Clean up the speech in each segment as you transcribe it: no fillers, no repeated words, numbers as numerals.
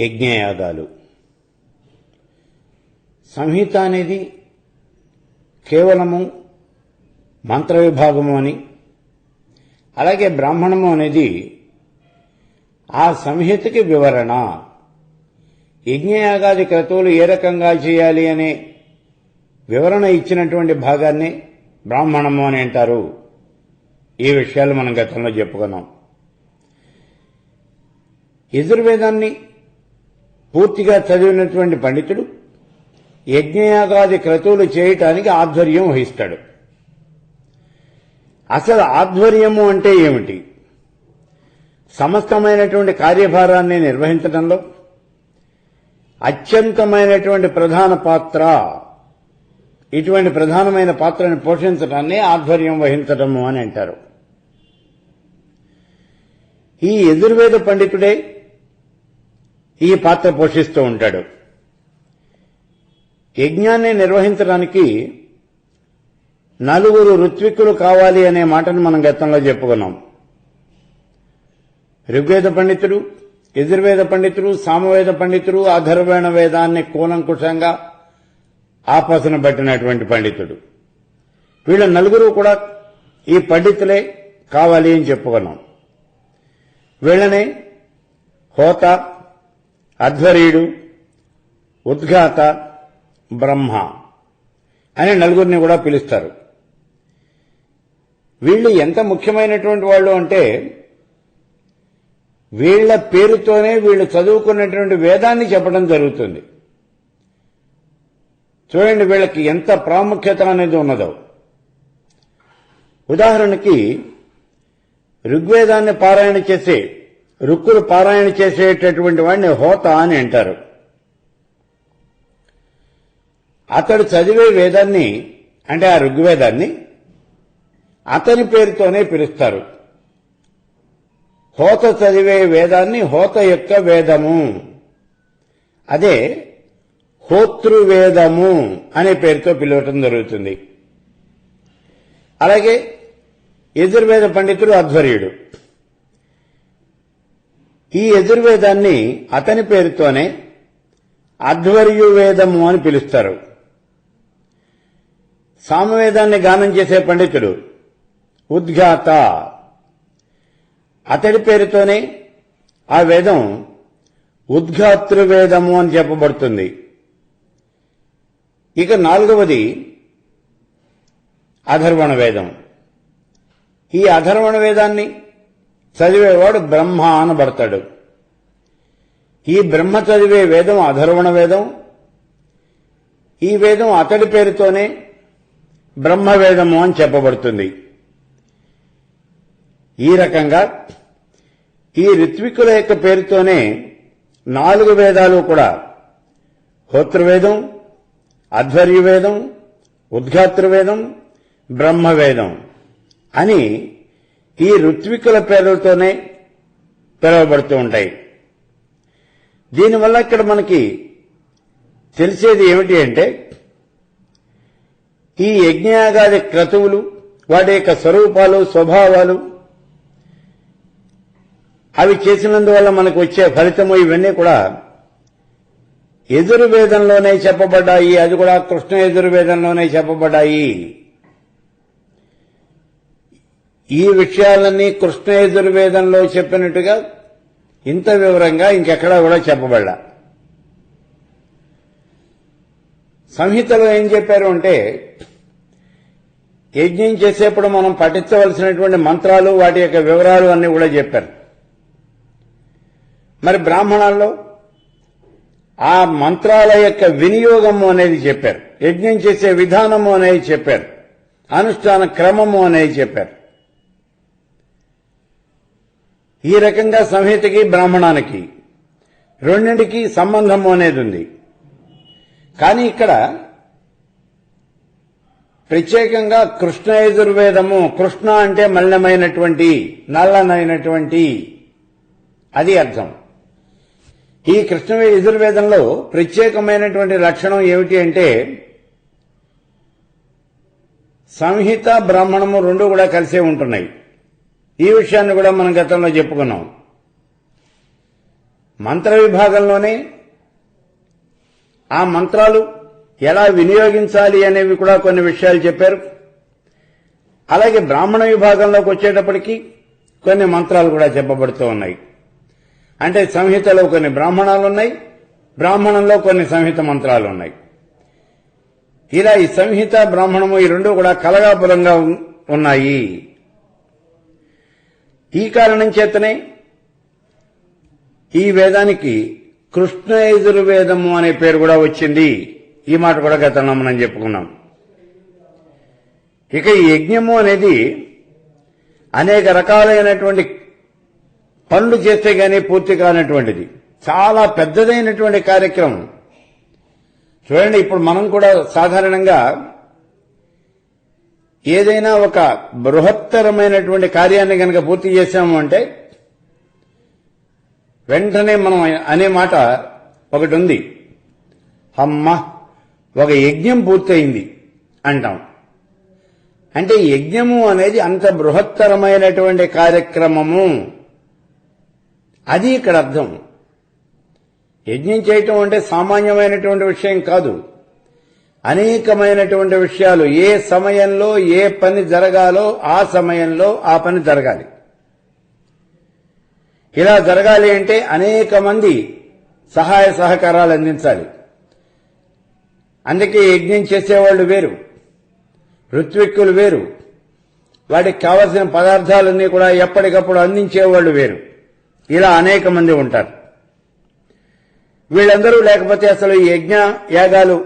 యజ్ఞయాగాలు. సంహిత అనేది కేవలము మంత్ర విభాగము అని, అలాగే బ్రాహ్మణము అనేది ఆ సంహితకి వివరణ. యజ్ఞయాగాది క్రతువులు ఏ రకంగా చేయాలి అనే వివరణ ఇచ్చినటువంటి భాగాన్ని బ్రాహ్మణము అని అంటారు. ఈ విషయాలు మనం గతంలో చెప్పుకున్నాం. యజుర్వేదాన్ని పూర్తిగా చదివినటువంటి పండితుడు యజ్ఞయాగాది క్రతువులు చేయటానికి ఆధ్వర్యం వహిస్తాడు. అసలు ఆధ్వర్యము అంటే ఏమిటి? సమస్తమైనటువంటి కార్యభారాన్ని నిర్వహించడంలో అత్యంతమైనటువంటి ప్రధాన పాత్ర, ఇటువంటి ప్రధానమైన పాత్రను పోషించడాన్ని ఆధ్వర్యం వహించడము అని అంటారు. ఈ యజుర్వేద పండితుడే ఈ పాత్ర పోషిస్తూ ఉంటాడు. యజ్ఞాన్ని నిర్వహించడానికి 4 ఋత్విక్కులు కావాలి అనే మాటను మనం గతంలో చెప్పుకున్నాం. ఋగ్వేద పండితుడు, యజుర్వేద పండితుడు, సామవేద పండితుడు, అథర్వణ వేదాన్ని కూలంకుషంగా ఆపాసన పట్టినటువంటి పండితుడు. వీళ్ళ 4 కూడా ఈ పండితులే కావాలి అని చెప్పుకున్నాం. వీళ్ళనే హోత, అధ్వర్యుడు, ఉద్ఘాత, బ్రహ్మ అనే 4 కూడా పిలుస్తారు. వీళ్ళు ఎంత ముఖ్యమైనటువంటి వాళ్ళు అంటే వీళ్ల పేరుతోనే వీళ్ళు చదువుకున్నటువంటి వేదాన్ని చెప్పడం జరుగుతుంది. చూడండి వీళ్ళకి ఎంత ప్రాముఖ్యత అనేది ఉన్నదో. ఉదాహరణకి ఋగ్వేదాన్ని పారాయణ చేసే రుక్కులు పారాయణ చేసేటటువంటి వాడిని హోత అని అంటారు. అతడు చదివే వేదాన్ని అంటే ఆ ఋగ్వేదాన్ని అతని పేరుతోనే పిలుస్తారు. హోత చదివే వేదాన్ని హోత యొక్క వేదము, అదే హోతృవేదము అనే పేరుతో పిలవటం జరుగుతుంది. అలాగే యజుర్వేద పండితుడు అధ్వర్యుడు. ఈ యజుర్వేదాన్ని అతని పేరుతోనే అధ్వర్యువేదము అని పిలుస్తారు. సామవేదాన్ని గానం చేసే పండితుడు ఉద్ఘాత. అతడి పేరుతోనే ఆ వేదం ఉద్ఘాతృవేదము అని చెప్పబడుతుంది. ఇక 4వది అథర్వణ వేదం. ఈ అథర్వణ వేదాన్ని చదివేవాడు బ్రహ్మ అనబడతాడు. ఈ బ్రహ్మ చదివే వేదం అథర్వణ వేదం. ఈ వేదం అతడి పేరుతోనే బ్రహ్మవేదము అని చెప్పబడుతుంది. ఈ రకంగా ఈ ఋత్వికుల యొక్క పేరుతోనే 4 వేదాలు కూడా హోతృవేదం, అధ్వర్యువేదం, ఉద్ఘాతృవేదం, బ్రహ్మవేదం అని ఈ ఋత్వికుల పేరులతోనే పిలువబడుతూ ఉంటాయి. దీనివల్ల ఇక్కడ మనకి తెలిసేది ఏమిటి అంటే ఈ యజ్ఞయాగాది క్రతువులు, వాటి యొక్క స్వరూపాలు, స్వభావాలు, అవి చేసినందువల్ల మనకు వచ్చే ఫలితము ఇవన్నీ కూడా యజుర్వేదంలోనే చెప్పబడ్డాయి. అది కూడా కృష్ణ యజుర్వేదంలోనే చెప్పబడ్డాయి. ఈ విషయాలన్నీ కృష్ణ యజుర్వేదంలో చెప్పినట్టుగా ఇంత వివరంగా ఇంకెక్కడా కూడా చెప్పబడ్డా. సంహితలో ఏం చెప్పారు అంటే యజ్ఞం చేసేప్పుడు మనం పఠించవలసినటువంటి మంత్రాలు, వాటి యొక్క వివరాలు అన్నీ కూడా చెప్పారు. మరి బ్రాహ్మణాల్లో ఆ మంత్రాల యొక్క వినియోగము అనేది చెప్పారు. యజ్ఞం చేసే విధానము అనేది చెప్పారు. అనుష్ఠాన క్రమము అనేది చెప్పారు. ఈ రకంగా సంహితకి బ్రాహ్మణానికి రెండింటికి సంబంధము అనేది ఉంది. కానీ ఇక్కడ ప్రత్యేకంగా కృష్ణ యజుర్వేదము, కృష్ణ అంటే మలినమైనటువంటి, నల్లనైనటువంటి, అది అర్థం. ఈ కృష్ణ యజుర్వేదంలో ప్రత్యేకమైనటువంటి లక్షణం ఏమిటి అంటే సంహిత, బ్రాహ్మణము 2 కూడా కలిసే ఉంటున్నాయి. ఈ విషయాన్ని కూడా మనం గతంలో చెప్పుకున్నాం. మంత్ర విభాగంలోనే ఆ మంత్రాలు ఎలా వినియోగించాలి అనేవి కూడా కొన్ని విషయాలు చెప్పారు. అలాగే బ్రాహ్మణ విభాగంలోకి వచ్చేటప్పటికి కొన్ని మంత్రాలు కూడా చెప్పబడుతూ ఉన్నాయి. అంటే సంహితలో కొన్ని బ్రాహ్మణాలు ఉన్నాయి, బ్రాహ్మణంలో కొన్ని సంహిత మంత్రాలు ఉన్నాయి. ఇలా ఈ సంహిత బ్రాహ్మణము ఈ రెండు కూడా కలగాపులంగా ఉన్నాయి. ఈ కారణం చేతనే ఈ వేదానికి కృష్ణ యజుర్వేదము అనే పేరు కూడా వచ్చింది. ఈ మాట కూడా గతంలో మనం చెప్పుకున్నాం. ఇక ఈ యజ్ఞము అనేది అనేక రకాలైనటువంటి పనులు చేస్తే గానీ పూర్తి కానటువంటిది, చాలా పెద్దదైనటువంటి కార్యక్రమం. చూడండి, ఇప్పుడు మనం కూడా సాధారణంగా ఏదైనా ఒక బృహత్తరమైనటువంటి కార్యాన్ని కనుక పూర్తి చేశాము అంటే వెంటనే మనం అనే మాట ఒకటి ఉంది, అమ్మ ఒక యజ్ఞం పూర్తయింది అంటాం. అంటే యజ్ఞము అనేది అంత బృహత్తరమైనటువంటి కార్యక్రమము, అది ఇక్కడ అర్థం. యజ్ఞం చేయటం అంటే సామాన్యమైనటువంటి విషయం కాదు. అనేకమైనటువంటి విషయాలు, ఏ సమయంలో ఏ పని జరగాలో ఆ సమయంలో ఆ పని జరగాలి. ఇలా జరగాలి అంటే అనేక మంది సహాయ సహకారాలు అందించాలి. అందుకే యజ్ఞం చేసేవాళ్లు వేరు, ఋత్విక్కులు వేరు, వాటికి కావలసిన పదార్థాలన్నీ కూడా ఎప్పటికప్పుడు అందించేవాళ్లు వేరు. ఇలా అనేక మంది ఉంటారు. వీళ్ళందరూ లేకపోతే అసలు ఈ యజ్ఞ యాగాలు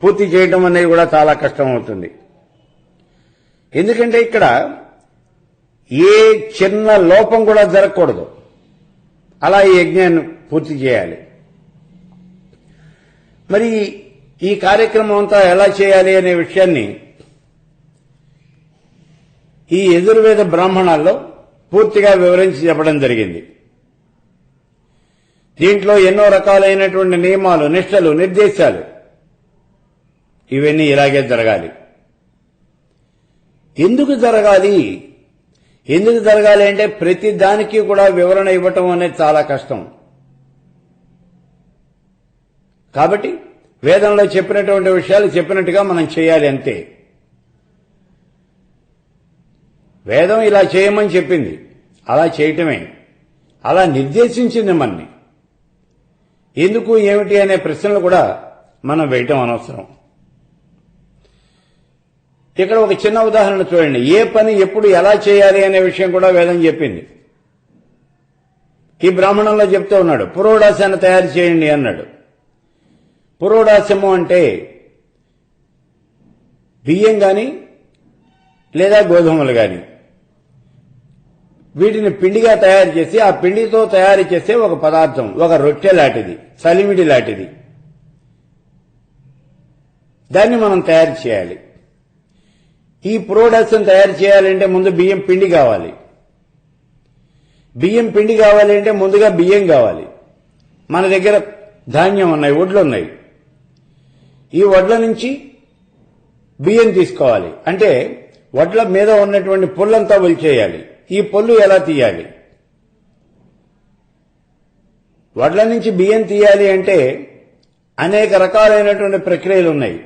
పూర్తి చేయడం అనేది కూడా చాలా కష్టం అవుతుంది. ఎందుకంటే ఇక్కడ ఏ చిన్న లోపం కూడా జరగకూడదు. అలా ఈ యజ్ఞాన్ని పూర్తి చేయాలి. మరి ఈ కార్యక్రమం అంతా ఎలా చేయాలి అనే విషయాన్ని ఈ యజుర్వేద బ్రాహ్మణాల్లో పూర్తిగా వివరించి చెప్పడం జరిగింది. దీంట్లో ఎన్నో రకాలైనటువంటి నియమాలు, నిష్టలు, నిర్దేశాలు, ఇవన్నీ ఇలాగే జరగాలి. ఎందుకు జరగాలి? ఎందుకు జరగాలి అంటే ప్రతి దానికి కూడా వివరణ ఇవ్వటం అనేది చాలా కష్టం. కాబట్టి వేదంలో చెప్పినటువంటి విషయాలు చెప్పినట్టుగా మనం చేయాలి అంతే. వేదం ఇలా చేయమని చెప్పింది, అలా చేయటమే, అలా నిర్దేశించింది మనని. ఎందుకు ఏమిటి అనే ప్రశ్నలు కూడా మనం వేయటం అనవసరం. ఇక్కడ ఒక చిన్న ఉదాహరణ చూడండి. ఏ పని ఎప్పుడు ఎలా చేయాలి అనే విషయం కూడా వేదం చెప్పింది. ఈ బ్రాహ్మణంలో చెప్తూ ఉన్నాడు, పురోడాశాన్ని తయారు చేయండి అన్నాడు. పురోడాశము అంటే బియ్యం గాని లేదా గోధుమలు గాని వీటిని పిండిగా తయారు చేసి ఆ పిండితో తయారు చేసే ఒక పదార్థం, ఒక రొట్టె లాంటిది, చలిమిడి లాంటిది, దాన్ని మనం తయారు చేయాలి. ఈ పురోడాశం తయారు చేయాలంటే ముందు బియ్యం పిండి కావాలి. బియ్యం పిండి కావాలి అంటే ముందుగా బియ్యం కావాలి. మన దగ్గర ధాన్యం ఉన్నాయి, వడ్లు ఉన్నాయి. ఈ వడ్ల నుంచి బియ్యం తీసుకోవాలి. అంటే వడ్ల మీద ఉన్నటువంటి పొల్లంతా ఒలిచేయాలి. ఈ పొల్లు ఎలా తీయాలి? వడ్ల నుంచి బియ్యం తీయాలి అంటే అనేక రకాలైనటువంటి ప్రక్రియలు ఉన్నాయి.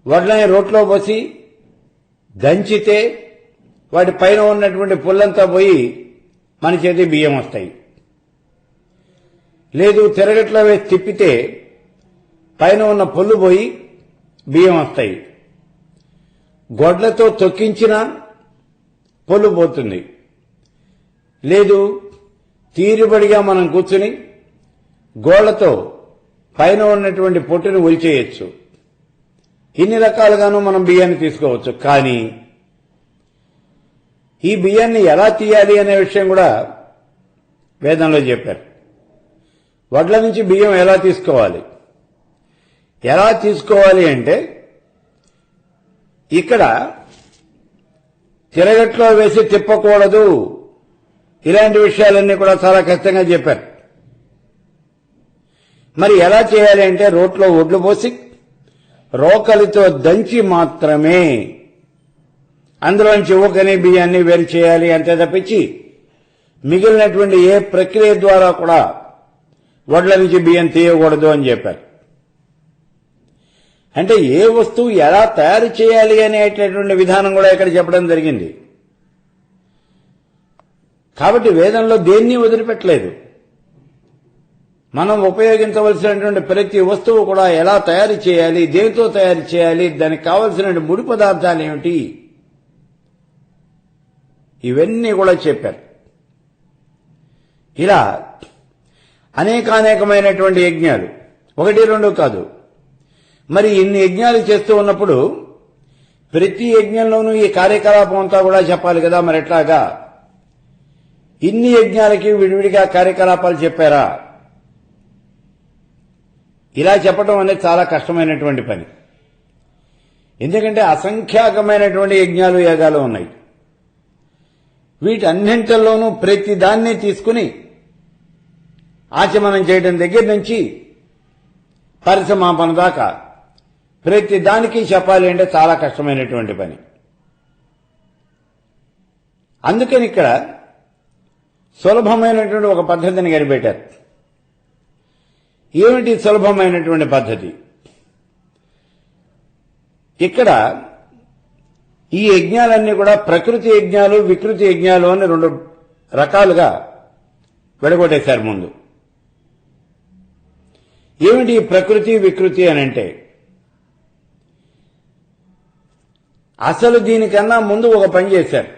వడ్లని రోట్లో పోసి దంచితే వాటి పైన ఉన్నటువంటి పుల్లంతా పోయి మన చేతి బియ్యం వస్తాయి. లేదు తిరగట్లో వేసి తిప్పితే పైన ఉన్న పొల్లు పోయి బియ్యం వస్తాయి. గొడ్లతో తొక్కించిన పొల్లు పోతుంది. లేదు తీరుబడిగా మనం కూర్చుని గోళ్లతో పైన ఉన్నటువంటి పొట్టును ఒలిచేయచ్చు. ఇన్ని రకాలుగానూ మనం బియ్యాన్ని తీసుకోవచ్చు. కానీ ఈ బియ్యాన్ని ఎలా తీయాలి అనే విషయం కూడా వేదంలో చెప్పారు. వడ్ల నుంచి బియ్యం ఎలా తీసుకోవాలి? ఎలా తీసుకోవాలి అంటే ఇక్కడ తిరగట్లో వేసి తిప్పకూడదు. ఇలాంటి విషయాలన్నీ కూడా చాలా కష్టంగా చెప్పారు. మరి ఎలా చేయాలి అంటే రోట్లో ఒడ్లు పోసి రోకలితో దంచి మాత్రమే అందులోంచి ఊకని బియ్యాన్ని వేరు చేయాలి. అంతే తప్పించి మిగిలినటువంటి ఏ ప్రక్రియ ద్వారా కూడా వడ్ల నుంచి బియ్యం తీయకూడదు అని చెప్పారు. అంటే ఏ వస్తువు ఎలా తయారు చేయాలి అనేటటువంటి విధానం కూడా ఇక్కడ చెప్పడం జరిగింది. కాబట్టి వేదంలో దేన్ని వదిలిపెట్టలేదు. మనం ఉపయోగించవలసినటువంటి ప్రతి వస్తువు కూడా ఎలా తయారు చేయాలి, దేనితో తయారు చేయాలి, దానికి కావలసిన ముడి పదార్థాలు ఏమిటి, ఇవన్నీ కూడా చెప్పారు. ఇలా అనేకమైనటువంటి యజ్ఞాలు, 1-2 కాదు. మరి ఇన్ని యజ్ఞాలు చేస్తూ ఉన్నప్పుడు ప్రతి యజ్ఞంలోనూ ఈ కార్యకలాపం అంతా కూడా చెప్పాలి కదా. మరి ఎట్లాగా ఇన్ని యజ్ఞాలకి విడివిడిగా కార్యకలాపాలు చెప్పారా? ఇలా చెప్పడం అనేది చాలా కష్టమైనటువంటి పని. ఎందుకంటే అసంఖ్యాకమైనటువంటి యజ్ఞాలు యాగాలు ఉన్నాయి. వీటన్నింటిలోనూ ప్రతి దాన్ని తీసుకుని ఆచమనం చేయడం దగ్గర నుంచి పరిసమాపన దాకా ప్రతి దానికి చెప్పాలి అంటే చాలా కష్టమైనటువంటి పని. అందుకని ఇక్కడ సులభమైనటువంటి ఒక పద్ధతిని కనిపెట్టారు. ఏమిటి సులభమైనటువంటి పద్ధతి? ఇక్కడ ఈ యజ్ఞాలన్నీ కూడా ప్రకృతి యజ్ఞాలు, వికృతి యజ్ఞాలు అని 2 రకాలుగా విడగొట్టేశారు ముందు. ఏమిటి ప్రకృతి వికృతి అని అంటే, అసలు దీనికన్నా ముందు ఒక పని చేశారు.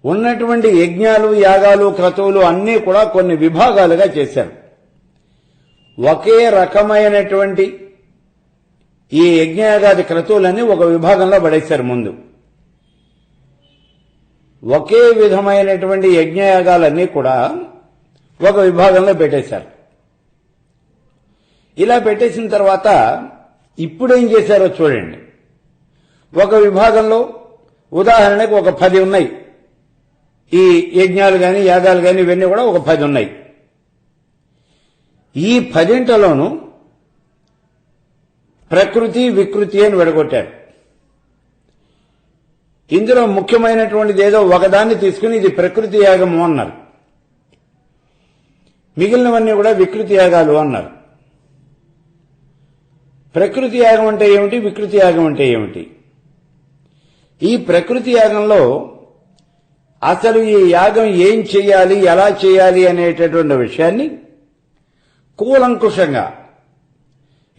ఉన్నటువంటి యజ్ఞాలు, యాగాలు, క్రతువులు అన్నీ కూడా కొన్ని విభాగాలుగా చేశారు. ఒకే రకమైనటువంటి ఈ యజ్ఞయాగాది క్రతువులన్నీ ఒక విభాగంలో పడేశారు ముందు. ఒకే విధమైనటువంటి యజ్ఞయాగాలన్నీ కూడా ఒక విభాగంలో పెట్టేశారు. ఇలా పెట్టేసిన తర్వాత ఇప్పుడేం చేశారో చూడండి. ఒక విభాగంలో ఉదాహరణకు ఒక 10 ఉన్నాయి. ఈ యజ్ఞాలు గాని, యాగాలు గాని ఇవన్నీ కూడా ఒక 10 ఉన్నాయి. ఈ 10 ప్రకృతి వికృతి అని విడగొట్టారు. ఇందులో ముఖ్యమైనటువంటిది ఏదో ఒకదాన్ని తీసుకుని ఇది ప్రకృతి యాగము అన్నారు. మిగిలినవన్నీ కూడా వికృతి యాగాలు అన్నారు. ప్రకృతి యాగం అంటే ఏమిటి, వికృతి యాగం అంటే ఏమిటి? ఈ ప్రకృతి యాగంలో అసలు ఈ యాగం ఏం చేయాలి, ఎలా చేయాలి అనేటటువంటి విషయాన్ని కూలంకుషంగా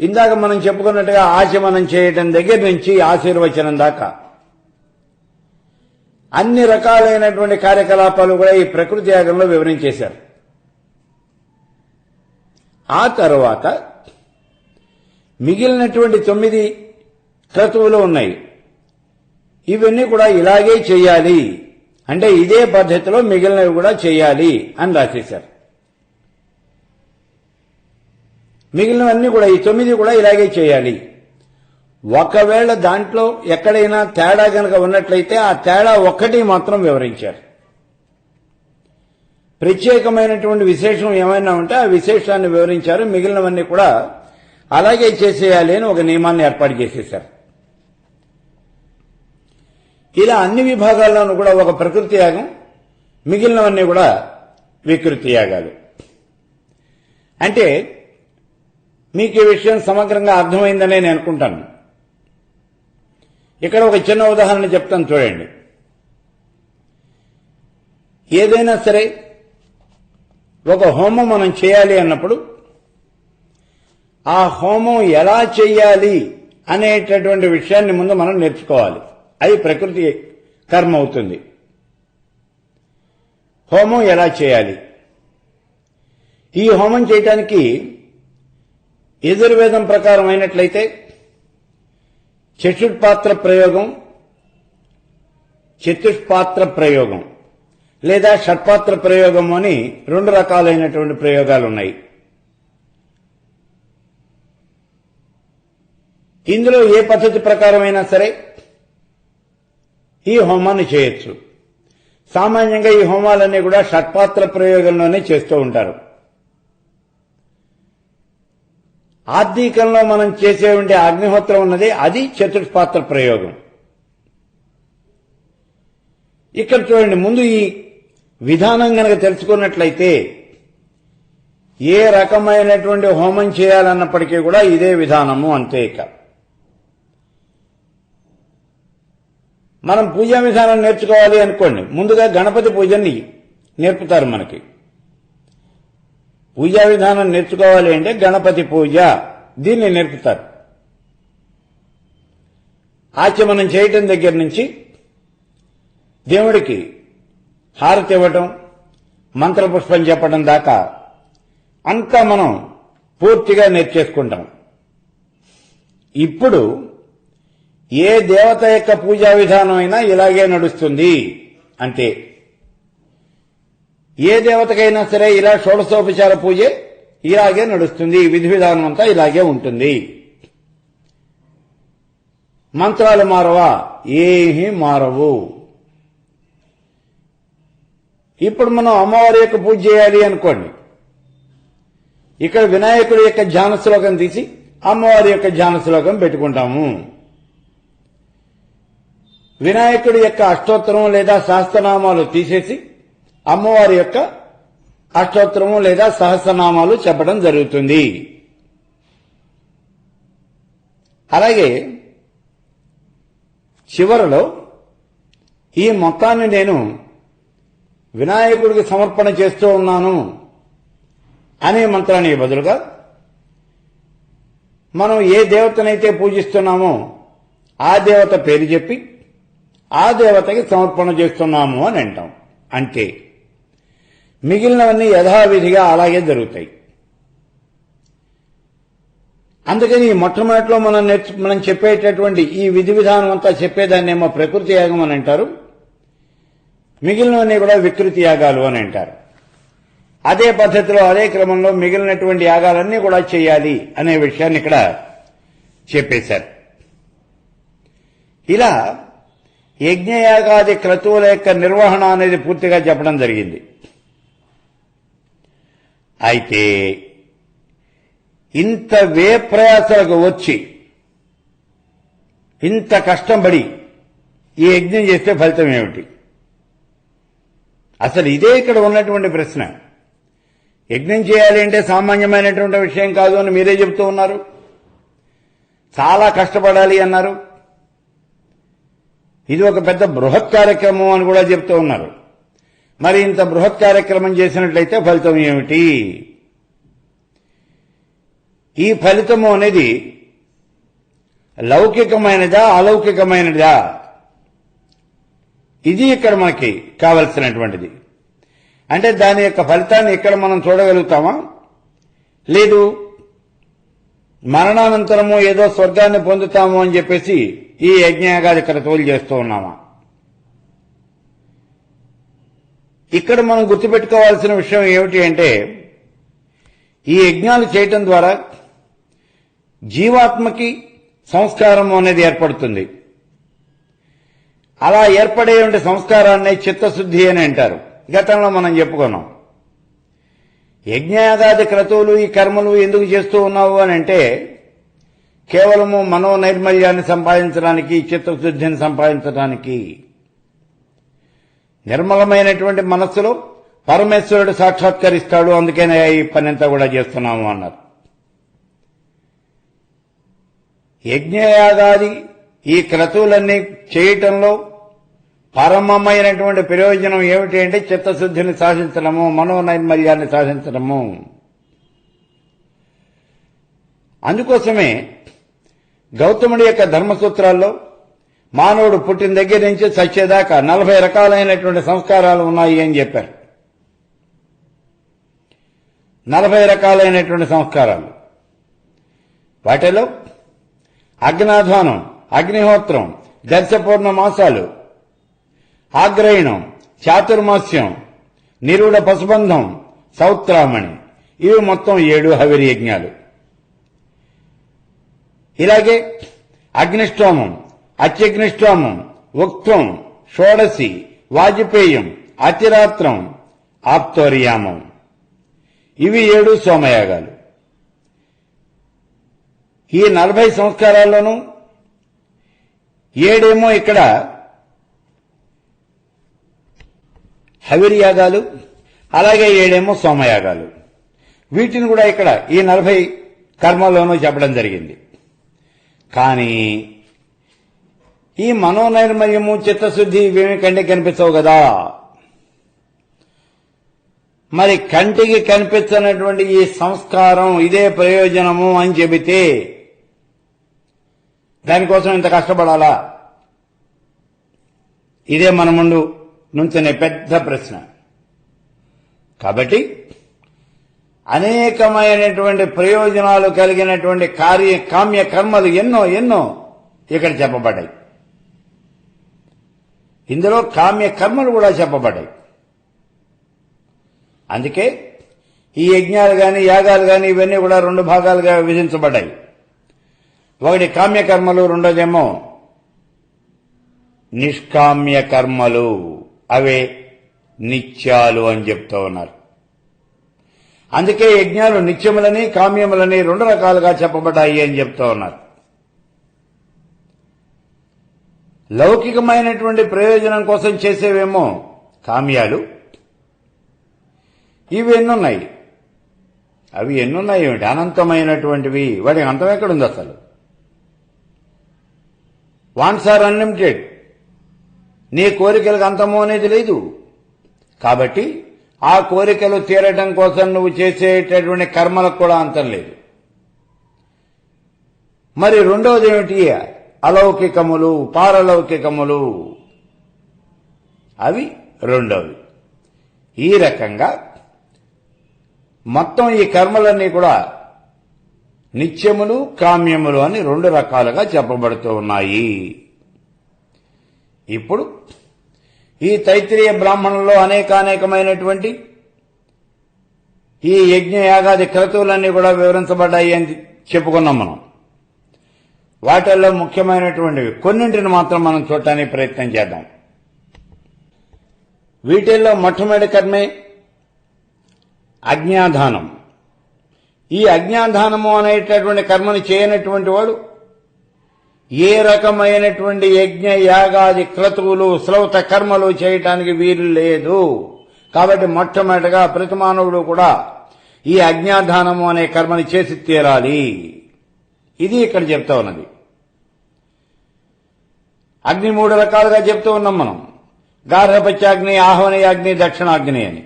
ఇందాక మనం చెప్పుకున్నట్టుగా ఆచమనం చేయటం దగ్గర నుంచి ఆశీర్వచనం దాకా అన్ని రకాలైనటువంటి కార్యకలాపాలు కూడా ఈ ప్రకృతి యాగంలో వివరించేశారు. ఆ తర్వాత మిగిలినటువంటి 9 క్రతువులు ఉన్నాయి. ఇవన్నీ కూడా ఇలాగే చేయాలి అంటే ఇదే పద్ధతిలో మిగిలినవి కూడా చేయాలి అని రాసేశారు. మిగిలినవన్నీ కూడా ఈ 9 కూడా ఇలాగే చేయాలి. ఒకవేళ దాంట్లో ఎక్కడైనా తేడా గనక ఉన్నట్లయితే ఆ తేడా ఒక్కటి మాత్రం వివరించారు. ప్రత్యేకమైనటువంటి విశేషం ఏమైనా ఉంటే ఆ విశేషాన్ని వివరించారు. మిగిలినవన్నీ కూడా అలాగే చేసేయాలి అని ఒక నియమాన్ని ఏర్పాటు చేసేశారు. ఇలా అన్ని విభాగాల్లోనూ కూడా ఒక ప్రకృతి యాగం, మిగిలినవన్నీ కూడా వికృతి యాగాలు. అంటే మీకు ఈ విషయం సమగ్రంగా అర్థమైందనే నేను అనుకుంటాను. ఇక్కడ ఒక చిన్న ఉదాహరణ చెప్తాను చూడండి. ఏదైనా సరే ఒక హోమం మనం చేయాలి అన్నప్పుడు ఆ హోమం ఎలా చేయాలి అనేటటువంటి విషయాన్ని ముందు మనం నేర్చుకోవాలి. అది ప్రకృతి కర్మ అవుతుంది. హోమం ఎలా చేయాలి? ఈ హోమం చేయటానికి యజుర్వేదం ప్రకారం అయినట్లయితే చతుష్పాత్ర ప్రయోగం, చతుష్పాత్ర ప్రయోగం లేదా షట్పాత్ర ప్రయోగం అని 2 రకాలైనటువంటి ప్రయోగాలు ఉన్నాయి. ఇందులో ఏ పద్ధతి ప్రకారమైనా సరే ఈ హోమాన్ని చేయొచ్చు. సామాన్యంగా ఈ హోమాలన్నీ కూడా షట్పాత్ర ప్రయోగంలోనే చేస్తూ ఉంటారు. ఆర్థికంలో మనం చేసేటువంటి అగ్నిహోత్రం ఉన్నది అది చతుష్పాత్ర ప్రయోగం. ఇక్కడ చూడండి, ముందు ఈ విధానం గనక తెలుసుకున్నట్లయితే ఏ రకమైనటువంటి హోమం చేయాలన్నప్పటికీ కూడా ఇదే విధానము అంతే. ఇక మనం పూజా విధానం నేర్చుకోవాలి అనుకోండి, ముందుగా గణపతి పూజని నేర్పుతారు మనకి. పూజా విధానం నేర్చుకోవాలి అంటే గణపతి పూజ దీన్ని నేర్పుతారు. ఆచమనం చేయటం దగ్గర నుంచి దేవుడికి హారతి ఇవ్వటం, మంత్రపుష్పం చెప్పడం దాకా అంతా మనం పూర్తిగా నేర్చేసుకుంటాం. ఇప్పుడు ఏ దేవత యొక్క పూజా విధానం అయినా ఇలాగే నడుస్తుంది అంటే, ఏ దేవతకైనా సరే ఇలా షోడశోపచార పూజే ఇలాగే నడుస్తుంది, విధి విధానం అంతా ఇలాగే ఉంటుంది. మంత్రాలు మారవా? ఏమీ మారవు. ఇప్పుడు మనం అమ్మవారి యొక్క పూజ చేయాలి అనుకోండి, ఇక్కడ వినాయకుడి యొక్క ధ్యాన శ్లోకం తీసి అమ్మవారి యొక్క ధ్యాన శ్లోకం పెట్టుకుంటాము. వినాయకుడి యొక్క అష్టోత్తరం లేదా సహస్రనామాలు తీసేసి అమ్మవారి యొక్క అష్టోత్తరము లేదా సహస్రనామాలు చెప్పడం జరుగుతుంది. అలాగే చివరలో ఈ మొత్తాన్ని నేను వినాయకుడికి సమర్పణ చేస్తూ ఉన్నాను అనే మంత్రానికి బదులుగా మనం ఏ దేవతనైతే పూజిస్తున్నామో ఆ దేవత పేరు చెప్పి ఆ దేవతకి సమర్పణ చేస్తున్నాము అని అంటాం. అంతే. మిగిలినవన్నీ యథావిధిగా అలాగే జరుగుతాయి. అందుకని ఈ మొట్టమొదటిలో మనం చెప్పేటటువంటి ఈ విధి విధానం అంతా చెప్పేదాన్నేమో ప్రకృతి యాగం అని అంటారు, మిగిలినవన్నీ కూడా వికృతి యాగాలు అని అంటారు. అదే పద్ధతిలో అదే క్రమంలో మిగిలినటువంటి యాగాలన్నీ కూడా చేయాలి అనే విషయాన్ని ఇక్కడ చెప్పేశారు. ఇలా యజ్ఞయాగాది క్రతువుల యొక్క నిర్వహణ అనేది పూర్తిగా చెప్పడం జరిగింది. అయితే ఇంత వ్యయప్రయాసాలకు వచ్చి ఇంత కష్టం పడి ఈ యజ్ఞం చేస్తే ఫలితం ఏమిటి? అసలు ఇదే ఇక్కడ ఉన్నటువంటి ప్రశ్న. యజ్ఞం చేయాలి అంటే సామాన్యమైనటువంటి విషయం కాదు అని మీరే చెబుతూ ఉన్నారు. చాలా కష్టపడాలి అన్నారు. ఇది ఒక పెద్ద బృహత్ కార్యక్రమం అని కూడా చెప్తూ ఉన్నారు. మరి ఇంత బృహత్ కార్యక్రమం చేసినట్లయితే ఫలితం ఏమిటి? ఈ ఫలితము అనేది లౌకికమైనదా అలౌకికమైనదా? ఇది ఇక్కడ మనకి కావలసినటువంటిది. అంటే దాని యొక్క ఫలితాన్ని ఇక్కడ మనం చూడగలుగుతామా? లేదు మరణానంతరము ఏదో స్వర్గాన్ని పొందుతాము అని చెప్పేసి ఈ యజ్ఞయాగాది క్రతువులు చేస్తూ ఉన్నామా? ఇక్కడ మనం గుర్తుపెట్టుకోవాల్సిన విషయం ఏమిటి అంటే, ఈ యజ్ఞాలు చేయటం ద్వారా జీవాత్మకి సంస్కారం అనేది ఏర్పడుతుంది. అలా ఏర్పడే సంస్కారాన్ని చిత్తశుద్ధి అని అంటారు. గతంలో మనం చెప్పుకున్నాం. యజ్ఞయాగాది క్రతువులు ఈ కర్మలు ఎందుకు చేస్తూ ఉన్నావు అని అంటే, కేవలము మనోనైర్మల్యాన్ని సంపాదించడానికి, చిత్తశుద్ధిని సంపాదించడానికి. నిర్మలమైనటువంటి మనస్సులో పరమేశ్వరుడు సాక్షాత్కరిస్తాడు, అందుకనే ఈ పనంతా కూడా చేస్తున్నాము అన్నారు. యజ్ఞయాగాది ఈ క్రతువులన్నీ చేయటంలో పరమమైనటువంటి ప్రయోజనం ఏమిటి అంటే చిత్తశుద్ధిని సాధించడము, మనోనైర్మల్యాన్ని సాధించడము. అందుకోసమే గౌతముడి యొక్క ధర్మసూత్రాల్లో మానవుడు పుట్టిన దగ్గర నుంచి చచ్చేదాకా 40 రకాలైనటువంటి సంస్కారాలు ఉన్నాయి అని చెప్పారు. 40 రకాలైనటువంటి సంస్కారాలు. వాటిలో అగ్నాధ్వానం, అగ్నిహోత్రం, దర్శపూర్ణ మాసాలు, ఆగ్రహణం, చాతుర్మాస్యం, నిరుడ పశుబంధం, సౌత్రామణి, ఇవి మొత్తం 7 హవిరి యజ్ఞాలు. ఇలాగే అగ్నిష్టోమం, అత్యగ్నిష్టోమం, ఉక్తం, షోడశి, వాజపేయం, అతిరాత్రం, ఆప్తోర్యామం, ఇవి 7 సోమయాగాలు. ఈ 40 సంస్కారాల్లోనూ 7 ఇక్కడ హవిర్యాగాలు, అలాగే 7 సోమయాగాలు. వీటిని కూడా ఇక్కడ ఈ 40 కర్మల్లోనూ చెప్పడం జరిగింది. కానీ ఈ మనోనైర్మల్యము, చిత్తశుద్ధి ఇవేమి కంటికి కనిపించవు కదా. మరి కంటికి కనిపించనటువంటి ఈ సంస్కారం ఇదే ప్రయోజనము అని చెబితే దానికోసం ఇంత కష్టపడాలా? ఇదే మన ముందు నుంచునే పెద్ద ప్రశ్న. కాబట్టి అనేకమైనటువంటి ప్రయోజనాలు కలిగినటువంటి కామ్య కర్మలు ఎన్నో ఇక్కడ చెప్పబడ్డాయి. ఇందులో కామ్య కర్మలు కూడా చెప్పబడ్డాయి. అందుకే ఈ యజ్ఞాలు గాని, యాగాలు గాని ఇవన్నీ కూడా 2 భాగాలుగా విభజించబడ్డాయి. ఒకటి కామ్య కర్మలు, రెండోదేమో నిష్కామ్య కర్మలు. అవే నిత్యాలు అని చెప్తూ ఉన్నారు. అందుకే యజ్ఞాలు నిత్యములని, కామ్యములని 2 రకాలుగా చెప్పబడ్డాయి అని చెప్తూ ఉన్నారు. లౌకికమైనటువంటి ప్రయోజనం కోసం చేసేవేమో కామ్యాలు. ఇవి ఎన్నున్నాయి? అవి ఎన్నున్నాయి ఏమిటి? అనంతమైనటువంటివి. వాటి అంతం ఎక్కడుంది అసలు? Wants are unlimited. నీ కోరికలకు అంతము అనేది లేదు. కాబట్టి ఆ కోరికలు తీరటం కోసం నువ్వు చేసేటటువంటి కర్మలకు కూడా అంతం లేదు. మరి రెండవది ఏమిటి? అలౌకికములు, పారలౌకికములు. అవి రెండవది. ఈ రకంగా మొత్తం ఈ కర్మలన్నీ కూడా నిత్యములు, కామ్యములు అని 2 రకాలుగా చెప్పబడుతూ ఉన్నాయి. ఇప్పుడు ఈ తైత్తిరీయ బ్రాహ్మణంలో అనేకమైనటువంటి ఈ యజ్ఞ యాగాది క్రతువులన్నీ కూడా వివరించబడ్డాయి అని చెప్పుకున్నాం మనం. వాటిల్లో ముఖ్యమైనటువంటివి కొన్నింటిని మాత్రం మనం చూడటానికి ప్రయత్నం చేద్దాం. వీటిల్లో మొట్టమొదటి కర్మే అజ్ఞాధానం. ఈ అజ్ఞాధానము అనేటటువంటి కర్మను చేయనటువంటి వాడు ఏ రకమైనటువంటి యజ్ఞ యాగాది క్రతువులు, శ్రౌత కర్మలు చేయటానికి వీలు లేదు. కాబట్టి మొట్టమొదటిగా ప్రతి మానవుడు కూడా ఈ అజ్ఞాధానము అనే కర్మని చేసి తీరాలి. ఇది ఇక్కడ చెప్తా ఉన్నది. అగ్ని 3 రకాలుగా చెప్తూ ఉన్నాం మనం. గార్హపత్యాగ్ని, ఆహ్వనయాగ్ని, దక్షిణాగ్ని అని.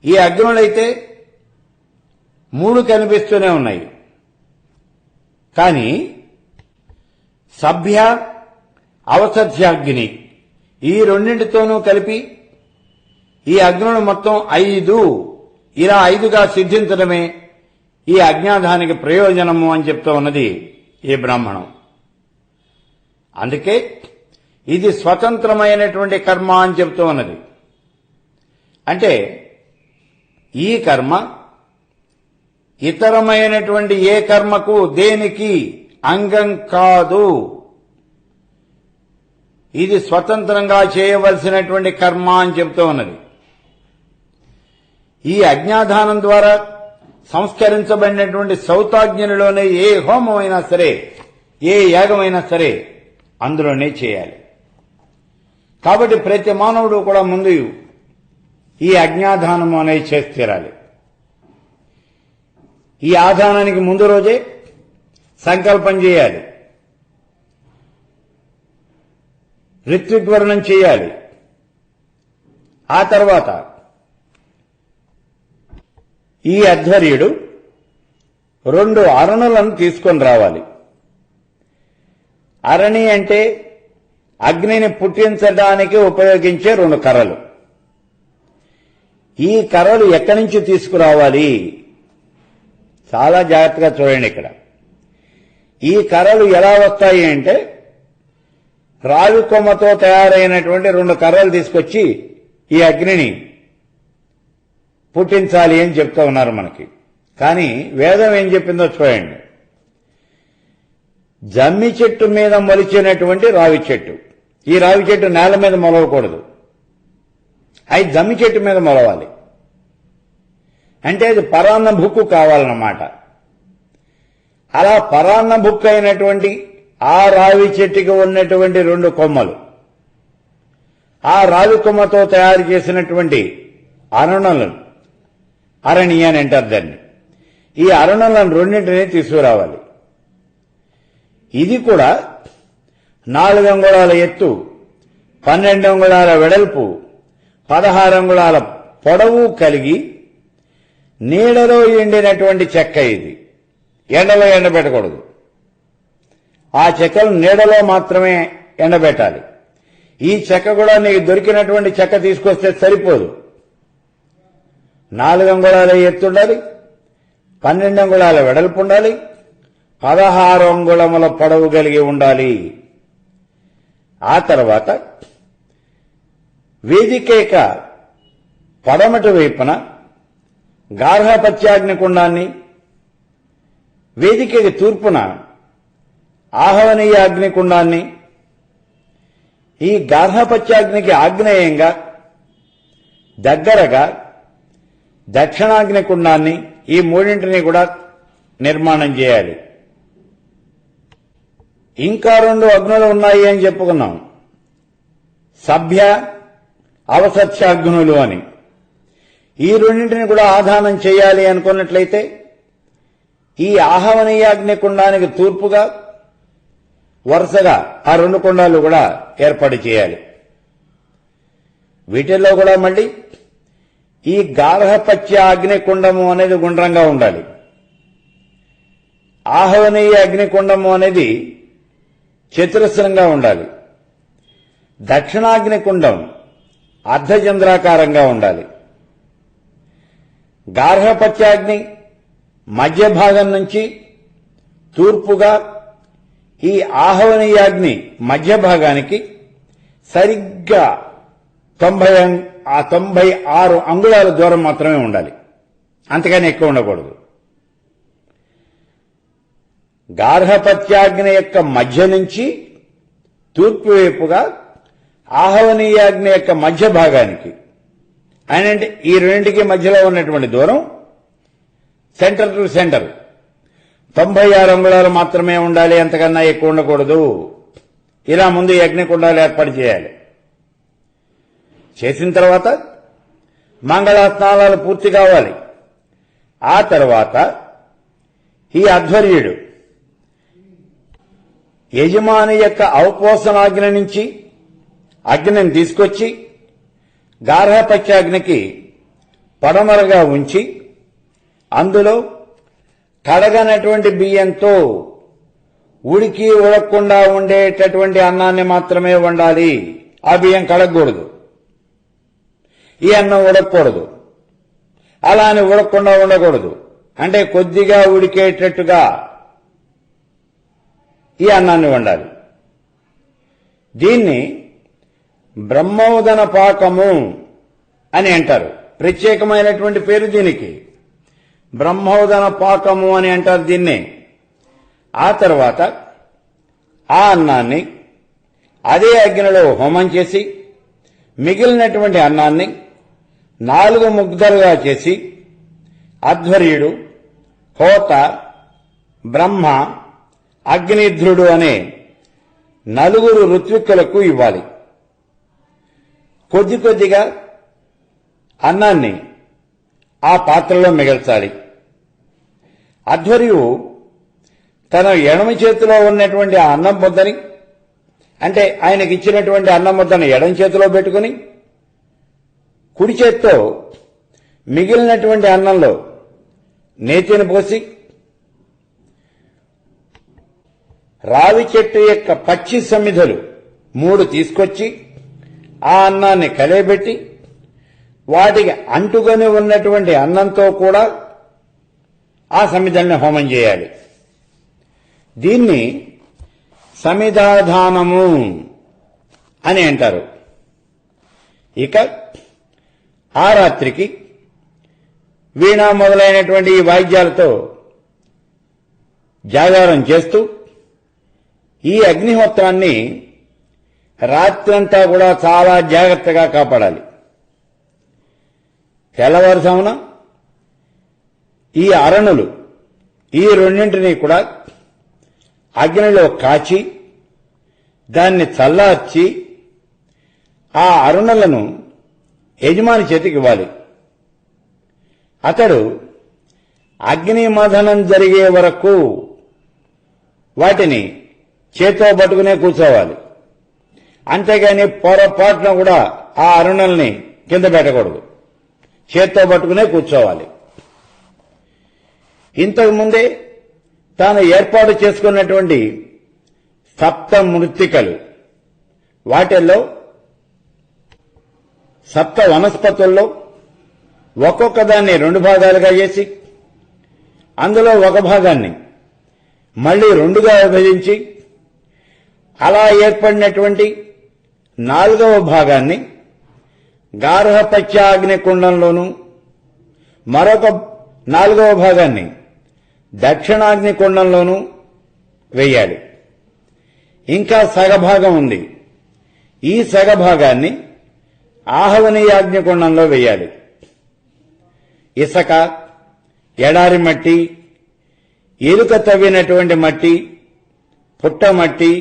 ఈ అగ్నులైతే 3 కనిపిస్తూనే ఉన్నాయి. కానీ సభ్య, అవసథ్యాగ్ని ఈ రెండింటితోనూ కలిపి ఈ అగ్నులు మొత్తం 5, ఇలా 5గా సిద్ధించడమే ఈ అజ్ఞాధానికి ప్రయోజనము అని చెప్తూ ఉన్నది ఈ బ్రాహ్మణం. అందుకే ఇది స్వతంత్రమైనటువంటి కర్మ అని చెప్తూ ఉన్నది. అంటే ఈ కర్మ ఇతరమైనటువంటి ఏ కర్మకు, దేనికి అంగం కాదు. ఇది స్వతంత్రంగా చేయవలసినటువంటి కర్మ అని చెప్తూ ఉన్నది. ఈ అజ్ఞాధానం ద్వారా సంస్కరించబడినటువంటి సౌతాజ్ఞనిలోనే ఏ హోమమైనా సరే, ఏ యాగమైనా సరే అందులోనే చేయాలి. కాబట్టి ప్రతి మానవుడు కూడా ముందు ఈ అజ్ఞాధానము అనేది చేసి తీరాలి. ఈ ఆధానానికి ముందు రోజే సంకల్పం చేయాలి, ఋత్విగ్వర్ణం చేయాలి. ఆ తర్వాత ఈ అధ్వర్యుడు 2 అరణులను తీసుకొని రావాలి. అరణి అంటే అగ్నిని పుట్టించడానికి ఉపయోగించే 2 కర్రలు. ఈ కర్రలు ఎక్కడి నుంచి తీసుకురావాలి? చాలా జాగ్రత్తగా చూడండి. ఇక్కడ ఈ కర్రలు ఎలా వస్తాయి అంటే, రావి కొమ్మతో తయారైనటువంటి 2 కర్రలు తీసుకొచ్చి ఈ అగ్నిని పుట్టించాలి అని చెప్తూ ఉన్నారు మనకి. కానీ వేదం ఏం చెప్పిందో చూడండి. జమ్మి చెట్టు మీద మొలిచినటువంటి రావి చెట్టు. ఈ రావి చెట్టు నేల మీద మొలవకూడదు, అది జమ్మి చెట్టు మీద మొలవాలి. అంటే అది పరాన్న భుక్కు కావాలన్నమాట. అలా పరాన్న భుక్కు అయినటువంటి ఆ రావి చెట్టుకి ఉన్నటువంటి 2 కొమ్మలు, ఆ రావి కొమ్మతో తయారు చేసినటువంటి అరణులను, అరణి అని అంటారు దాన్ని, ఈ అరణులను రెండింటినీ తీసుకురావాలి. ఇది కూడా 4 అంగుళాల ఎత్తు, 12 అంగుళాల వెడల్పు, 16 అంగుళాల పొడవు కలిగి నీడలో ఎండినటువంటి చెక్క. ఇది ఎండలో ఎండబెట్టకూడదు. ఆ చెక్కలు నీడలో మాత్రమే ఎండబెట్టాలి. ఈ చెక్క కూడా నీకు దొరికినటువంటి చెక్క తీసుకొస్తే సరిపోదు. 4 అంగుళాల ఎత్తు ఉండాలి, 12 అంగుళాల వెడల్పు ఉండాలి, 16 అంగుళముల పొడవు కలిగి ఉండాలి. ఆ తర్వాత వేదికేక పడమటి వైపున గార్హపత్యాగ్ని కుండాన్ని, వేదికకి తూర్పున ఆహవనీయ అగ్నికుండాన్ని, ఈ గార్హపత్యాగ్నికి ఆగ్నేయంగా దగ్గరగా దక్షిణాగ్నికుండాన్ని, ఈ మూడింటిని కూడా నిర్మాణం చేయాలి. ఇంకా 2 అగ్నులు ఉన్నాయి అని చెప్పుకున్నాం, సభ్య అవసత్యాగ్నులు అని. ఈ రెండింటిని కూడా ఆధానం చేయాలి అనుకున్నట్లయితే ఈ ఆహవనీయాగ్ని కుండానికి తూర్పుగా వరుసగా ఆ 2 కుండాలు కూడా ఏర్పాటు చేయాలి. వీటిల్లో కూడా మళ్ళీ ఈ గార్హపత్య అగ్నికుండము అనేది గుండ్రంగా ఉండాలి. ఆహవనీయ అగ్నికుండము అనేది చతురస్రంగా ఉండాలి. దక్షిణాగ్నికుండం అర్ధచంద్రాకారంగా ఉండాలి. గార్హపత్యాగ్ని మధ్య భాగం నుంచి తూర్పుగా ఈ ఆహవనీయాగ్ని మధ్య భాగానికి సరిగ్గా 96 అంగుళాల దూరం మాత్రమే ఉండాలి, అంతకని ఎక్కువ ఉండకూడదు. గార్హపత్యాగ్ని యొక్క మధ్య నుంచి తూర్పు వైపుగా ఆహవనీయాగ్ని యొక్క మధ్య భాగానికి, అంటే ఈ రెండింటికి మధ్యలో ఉన్నటువంటి దూరం సెంటర్ టు సెంటర్ 96 అంగుళాలు మాత్రమే ఉండాలి, అంతకన్నా ఎక్కువ ఉండకూడదు. ఇలా ముందు ఈ అగ్నికుండాలు ఏర్పాటు చేయాలి. చేసిన తర్వాత మంగళ స్నానాలు పూర్తి కావాలి. ఆ తర్వాత ఈ అధ్వర్యుడు యజమాని యొక్క ఔపోసనాగ్ని నుంచి అగ్నిని తీసుకొచ్చి గార్హపత్యాగ్నికి పడమరగా ఉంచి అందులో కడగనటువంటి బియ్యంతో ఉడికి ఉడకకుండా ఉండేటటువంటి అన్నాన్ని మాత్రమే వండాలి. ఆ బియ్యం కడగకూడదు, ఈ అన్నం ఉడకకూడదు. అలా అని ఉడకకుండా ఉండకూడదు, అంటే కొద్దిగా ఉడికేటట్టుగా ఈ అన్నాన్ని వండాలి. దీన్ని బ్రహ్మోదన పాకము అని అంటారు. ప్రత్యేకమైనటువంటి పేరు దీనికి, బ్రహ్మోదన పాకము అని అంటారు దీన్ని. ఆ తర్వాత ఆ అన్నాన్ని అదే అగ్నిలో హోమం చేసి మిగిలినటువంటి అన్నాన్ని 4 ముగ్ధలుగా చేసి అధ్వర్యుడు, హోత, బ్రహ్మ, అగ్నిధ్రుడు అనే 4 ఋత్విక్కులకు ఇవ్వాలి. కొద్ది కొద్దిగా అన్నాన్ని ఆ పాత్రలో మిగల్చాలి. అధ్వర్యుడు తన ఎడమ చేతిలో ఉన్నటువంటి ఆ అన్నం ముద్దని, అంటే ఆయనకి ఇచ్చినటువంటి అన్నం ముద్దని ఎడమ చేతిలో పెట్టుకుని కుడి చేత్తో మిగిలినటువంటి అన్నంలో నేతిని పోసి రావి చెట్టు యొక్క పచ్చి సమిధలు 3 తీసుకొచ్చి ఆ అన్నాన్ని కలయబెట్టి వాటికి అంటుకొని ఉన్నటువంటి అన్నంతో కూడా ఆ సమిధల్ని హోమం చేయాలి. దీన్ని సమిధాధానము అని అంటారు. ఇక ఆ రాత్రికి వీణ మొదలైనటువంటి ఈ వాయిద్యాలతో జాగారం చేస్తూ ఈ అగ్నిహోత్రాన్ని రాత్రంతా కూడా చాలా జాగ్రత్తగా కాపాడాలి. తెల్లవారుజామున ఈ అరణులు ఈ రెండింటినీ కూడా అగ్నిలో కాచి దాన్ని చల్లార్చి ఆ అరుణలను యజమాని చేతికి ఇవ్వాలి. అతడు అగ్నిమథనం జరిగే వరకు వాటిని చేత్తో పట్టుకునే కూర్చోవాలి. అంతేగాని పొరపాటున కూడా ఆ అరుణల్ని కింద పెట్టకూడదు, చేత్తో పట్టుకునే కూర్చోవాలి. ఇంతకు ముందే తాను ఏర్పాటు చేసుకున్నటువంటి సప్త మృత్తికలు, వాటిల్లో సప్త వనస్పతుల్లో ఒక్కొక్క దాన్ని 2 భాగాలుగా చేసి అందులో ఒక భాగాన్ని మళ్లీ 2గా విభజించి అలా ఏర్పడినటువంటి 4వ భాగాన్ని గార్హపత్యాగ్ని కుండంలోనూ మరొక 4వ భాగాన్ని దక్షిణాగ్ని కుండంలోనూ వేయాలి. ఇంకా సగభాగం ఉంది. ఈ సగభాగాన్ని ఆహవనీయాగ్ని కుండంలో వేయాలి. ఇసక, ఎడారి మట్టి, ఎలుక తవ్వినటువంటి మట్టి, పుట్టమట్టి,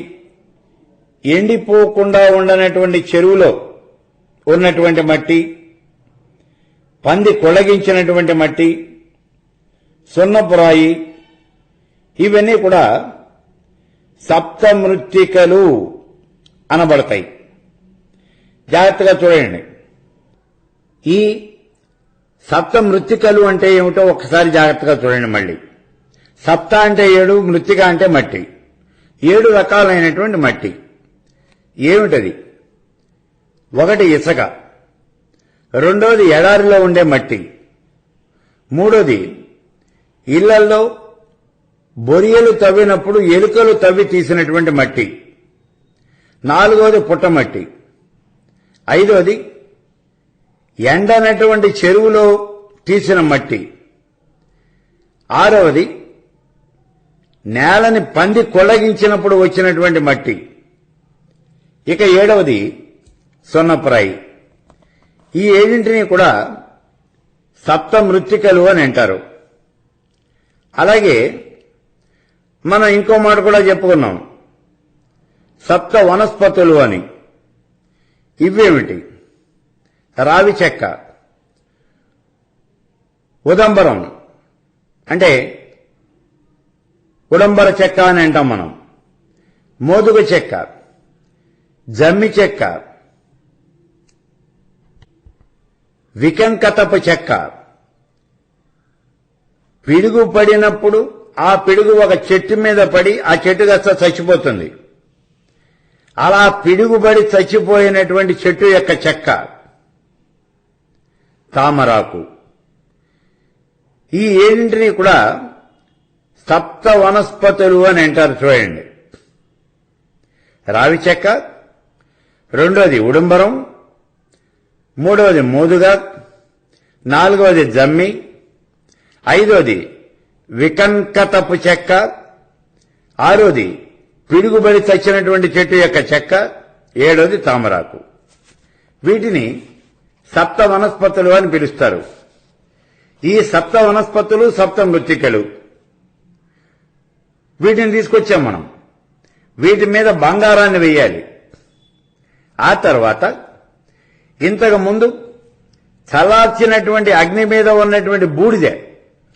ఎండిపోకుండా ఉండనటువంటి చెరువులో ఉన్నటువంటి మట్టి, పంది కొలగించినటువంటి మట్టి, సున్నపురాయి, ఇవన్నీ కూడా సప్తమృత్తికలు అనబడతాయి. జాగ్రత్తగా చూడండి. ఈ సప్తమృత్తికలు అంటే ఏమిటో ఒక్కసారి జాగ్రత్తగా చూడండి. మళ్ళీ సప్త అంటే 7, మృత్తిక అంటే మట్టి. 7 రకాలైనటువంటి మట్టి ఏమిటది? ఒకటి ఇసక, రెండోది ఎడారిలో ఉండే మట్టి, మూడోది ఇళ్లల్లో బొరియలు తవ్వినప్పుడు ఎలుకలు తవ్వి తీసినటువంటి మట్టి, నాలుగోది పుట్టమట్టి, ఐదోది ఎండనటువంటి చెరువులో తీసిన మట్టి, ఆరవది నేలని పంది కొల్లగించినప్పుడు వచ్చినటువంటి మట్టి, ఇక 7వది సున్నప్రాయి. ఈ 7ంటిని కూడా సప్తమృత్తికలు అని అంటారు. అలాగే మనం ఇంకో మాట కూడా చెప్పుకున్నాం, సప్త వనస్పతులు అని. ఇవేమిటి? రావి చెక్క, ఉదంబరం అంటే ఉడంబర చెక్క అని అంటాం మనం, మోదుగ చెక్క, జమ్మి చెక్క, వికంకతపు చెక్క. పిడుగు పడినప్పుడు ఆ పిడుగు ఒక చెట్టు మీద పడి ఆ చెట్టు కాస్త చచ్చిపోతుంది. అలా పిడుగుపడి చచ్చిపోయినటువంటి చెట్టు యొక్క చెక్క తామరాకు. ఈ 7ంటిని కూడా సప్త వనస్పతులు అని అంటారు. చూడండి, రావి చెక్క, రెండోది ఉడుంబరం, మూడవది మోదుగ, నాలుగవది జమ్మి, ఐదోది వికంకతపు చెక్క, ఆరోది పిడుగుబడి చచ్చినటువంటి చెట్టు యొక్క చెక్క, 7వది తామరాకు. వీటిని సప్త వనస్పతులు అని పిలుస్తారు. ఈ సప్త వనస్పతులు సప్త మృత్తికలు, వీటిని తీసుకొచ్చాం మనం. వీటి మీద బంగారాన్ని వేయాలి. ఆ తర్వాత ఇంతకు ముందు చల్లార్చినటువంటి అగ్ని మీద ఉన్నటువంటి బూడిద,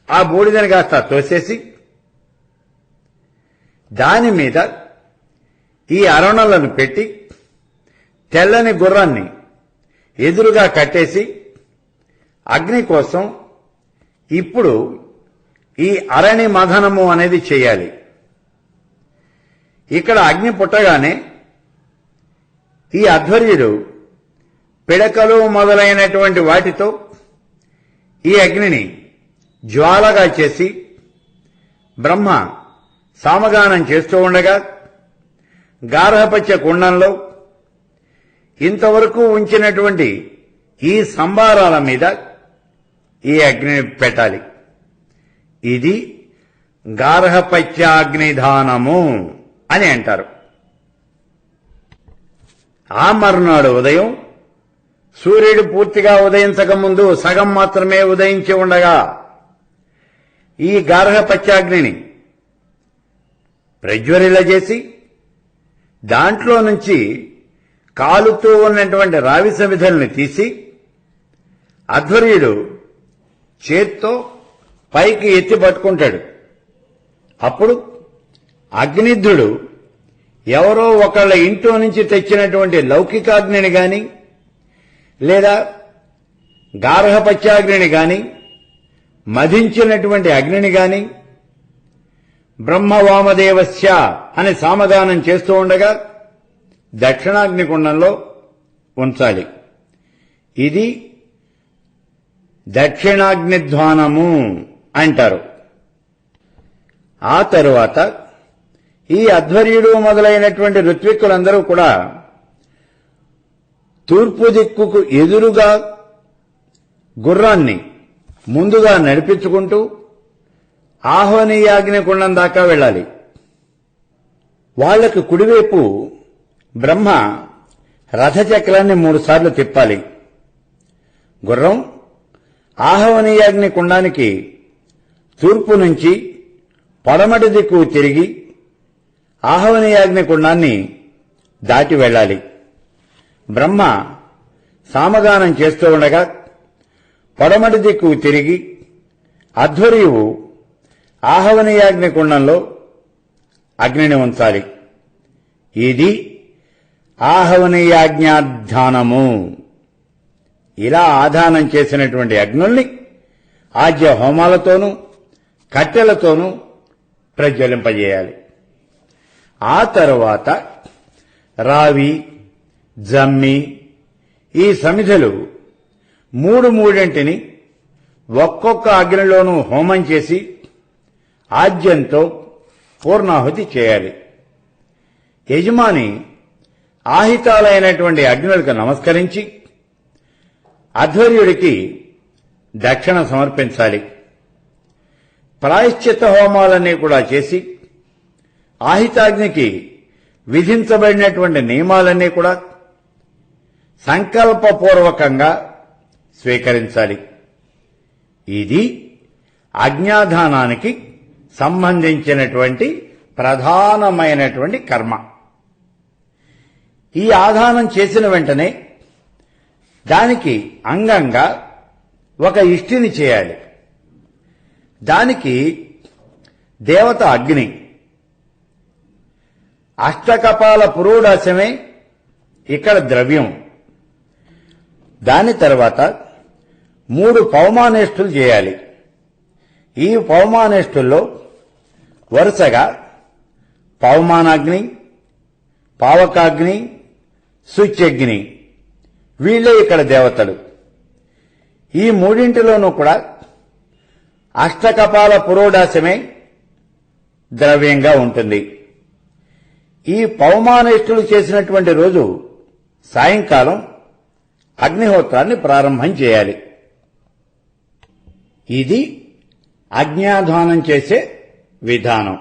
ఆ బూడిదని కాస్త తోసేసి దాని మీద ఈ అరుణలను పెట్టి తెల్లని గుర్రాన్ని ఎదురుగా కట్టేసి అగ్ని కోసం ఇప్పుడు ఈ అరణి మథనము అనేది చేయాలి. ఇక్కడ అగ్ని పుట్టగానే ఈ అధ్వర్యుడు పిడకలు మొదలైనటువంటి వాటితో ఈ అగ్నిని జ్వాలగా చేసి బ్రహ్మ సామగానం చేస్తూ ఉండగా గార్హపత్య కుండంలో ఇంతవరకు ఉంచినటువంటి ఈ సంభారాల మీద ఈ అగ్నిని పెట్టాలి. ఇది గార్హపత్యాగ్నిధానము అని అంటారు. ఆ మరునాడు ఉదయం సూర్యుడు పూర్తిగా ఉదయించక ముందు సగం మాత్రమే ఉదయించి ఉండగా ఈ గార్హపత్యాగ్నిని ప్రజ్వరిల్ల చేసి దాంట్లో నుంచి కాలుతూ ఉన్నటువంటి రావి సమిధల్ని తీసి అధ్వర్యుడు చేత్తో పైకి ఎత్తి పట్టుకుంటాడు. అప్పుడు అగ్నిధ్రుడు ఎవరో ఒకళ్ళ ఇంట్లో నుంచి తెచ్చినటువంటి లౌకికాగ్నిని గాని లేదా గార్హపత్యాగ్నిని గాని మధించినటువంటి అగ్నిని గాని బ్రహ్మవామదేవస్య అని సామగానం చేస్తూ ఉండగా దక్షిణాగ్నికుండంలో ఉంచాలి. ఇది దక్షిణాగ్నిధ్వానము అంటారు. ఆ తరువాత ఈ అధ్వర్యుడు మొదలైనటువంటి ఋత్విక్కులందరూ కూడా తూర్పు దిక్కుకు ఎదురుగా గుర్రాన్ని ముందుగా నడిపించుకుంటూ ఆహ్వనీయాగ్నికుండం దాకా వెళ్ళాలి. వాళ్లకు కుడివైపు బ్రహ్మ రథచక్రాన్ని 3 సార్లు తిప్పాలి. గుర్రం ఆహ్వనీయాగ్నికుండానికి తూర్పు నుంచి పడమటి దిక్కు తిరిగి ఆహ్వనీయాగ్నికుండాన్ని దాటి వెళ్ళాలి. బ్రహ్మ సామగానం చేస్తూ ఉండగా పడమటి దిక్కు తిరిగి అధ్వర్యువు ఆహ్వనీయాగ్నికుండంలో అగ్నిని ఉంచాలి. ఇది ఆహ్వనీయాజ్ఞాధానము. ఇలా ఆధానం చేసినటువంటి అగ్నుల్ని ఆజ్య హోమాలతోనూ కట్టెలతోనూ ప్రజ్వలింపజేయాలి. ఆ తరువాత రావి, జమ్మి ఈ సమిధలు 3 ఒక్కొక్క అగ్నిలోనూ హోమం చేసి ఆజ్యంతో పూర్ణాహుతి చేయాలి. యజమాని ఆహితాలైనటువంటి అగ్నులకు నమస్కరించి అధ్వర్యుడికి దక్షిణ సమర్పించాలి. ప్రాయశ్చిత్త హోమాలన్నీ కూడా చేసి ఆహితాగ్నికి విధించబడినటువంటి నియమాలన్నీ కూడా సంకల్పపూర్వకంగా స్వీకరించాలి. ఇది అజ్ఞాధానానికి సంబంధించినటువంటి ప్రధానమైనటువంటి కర్మ. ఈ ఆధానం చేసిన వెంటనే దానికి అంగంగా ఒక ఇష్టిని చేయాలి. దానికి దేవత అగ్ని, అష్టకపాల పురోడాశమే ఇక్కడ ద్రవ్యం. దాని తర్వాత 3 పౌమానేష్ఠులు చేయాలి. ఈ పౌమానేష్ఠుల్లో వరుసగా పౌమానాగ్ని, పావకాగ్ని, శుచ్యగ్ని వీళ్లే ఇక్కడ దేవతలు. ఈ 3 కూడా అష్టకపాల పురోడాశమే ద్రవ్యంగా ఉంటుంది. ఈ పౌమానేష్ఠులు చేసినటువంటి రోజు సాయంకాలం అగ్నిహోత్రాన్ని ప్రారంభం చేయాలి. ఇది అజ్ఞాధానం చేసే విధానం.